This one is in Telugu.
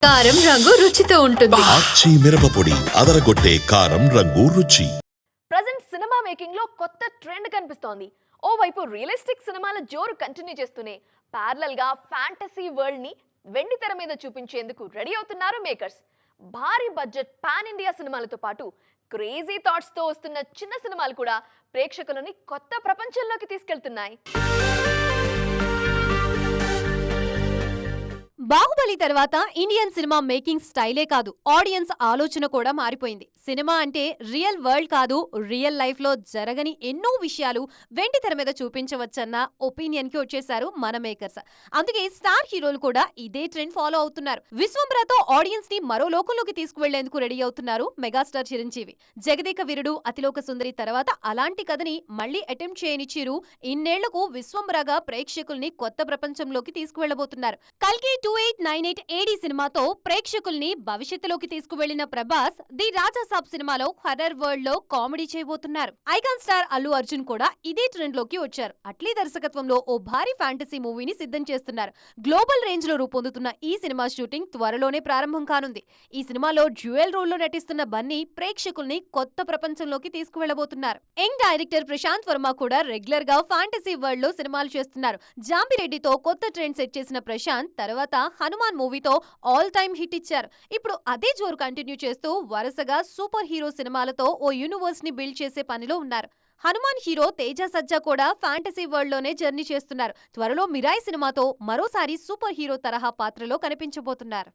కారం రంగు రుచితో ఉంటుంది. ఆచి మిరపపొడి అదరగొట్టే కారం రంగు రుచి. ప్రజెంట్ సినిమా మేకింగ్ లో కొత్త ట్రెండ్ కనిపిస్తోంది. ఓవైపు రియలిస్టిక్ సినిమాల జోరు కంటిన్యూ చేస్తూనే ప్యారలల్ గా ఫ్యాంటసీ వరల్డ్ ని వెండి తెర మీద చూపించేందుకు రెడీ అవుతున్నారు మేకర్స్. భారీ బడ్జెట్ పాన్ ఇండియా సినిమాలతో పాటు క్రేజీ థాట్స్ తో వస్తున్న చిన్న సినిమాలు కూడా ప్రేక్షకులని కొత్త ప్రపంచంలోకి తీసుకెళ్తున్నాయి. బాహుబలి తర్వాత ఇండియన్ సినిమా మేకింగ్ స్టైలే కాదు, ఆడియన్స్ ఆలోచన కూడా మారిపోయింది. సినిమా అంటే రియల్ వరల్డ్ కాదు, రియల్ లైఫ్ లో జరగని ఎన్నో విషయాలు వెండి తెర మీద చూపించవచ్చన్న ఒపీనియన్ కి వచ్చేశారు మన మేకర్స్. అందుకే స్టార్ హీరోలు కూడా ఇదే ట్రెండ్ ఫాలో అవుతున్నారు. విశ్వంబరతో ఆడియన్స్ ని మరో లోకంలోకి తీసుకువెళ్లేందుకు రెడీ అవుతున్నారు మెగాస్టార్ చిరంజీవి. జగదేక వీరుడు, అతిలోక సుందరి తర్వాత అలాంటి కథని మళ్లీ అటెంప్ట్ చేయని చిరు ఇన్నేళ్లకు విశ్వంబరగా ప్రేక్షకుల్ని కొత్త ప్రపంచంలోకి తీసుకువెళ్లబోతున్నారు. కల్కి 2898 AD సినిమాతో ప్రేక్షకుల్ని భవిష్యత్తులోకి తీసుకువెళ్లిన ప్రభాస్ ది రాజాసాబ్ సినిమాలో హర్రర్ వరల్డ్ లో కామెడీ చేయబోతున్నారు. ఐకాన్ స్టార్ అల్లు అర్జున్ కూడా ఇదే ట్రెండ్ లోకి వచ్చారు. అట్లీ దర్శకత్వంలో ఓ భారీ ఫ్యాంటసీ మూవీని సిద్ధం చేస్తున్నారు. గ్లోబల్ రేంజ్ లో రూపొందుతున్న ఈ సినిమా షూటింగ్ త్వరలోనే ప్రారంభం కానుంది. ఈ సినిమాలో డ్యూయల్ రోల్ లో నటిస్తున్న బన్నీ ప్రేక్షకుల్ని కొత్త ప్రపంచంలోకి తీసుకువెళ్లబోతున్నారు. యంగ్ డైరెక్టర్ ప్రశాంత్ వర్మ కూడా రెగ్యులర్ గా ఫ్యాంటసీ వరల్డ్ లో సినిమాలు చేస్తున్నారు. జాంబిరెడ్డితో కొత్త ట్రెండ్ సెట్ చేసిన ప్రశాంత్ తర్వాత హనుమాన్ మూవీతో ఆల్ టైమ్ హిట్ ఇచ్చారు. ఇప్పుడు అదే జోరు కంటిన్యూ చేస్తూ వరుసగా సూపర్ హీరో సినిమాలతో ఓ యూనివర్స్ ని బిల్డ్ చేసే పనిలో ఉన్నారు. హనుమాన్ హీరో తేజ సజ్జా కూడా ఫ్యాంటసీ వరల్డ్ లోనే జర్నీ చేస్తున్నారు. త్వరలో మిరాయి సినిమాతో మరోసారి సూపర్ హీరో తరహా పాత్రలో కనిపించబోతున్నారు.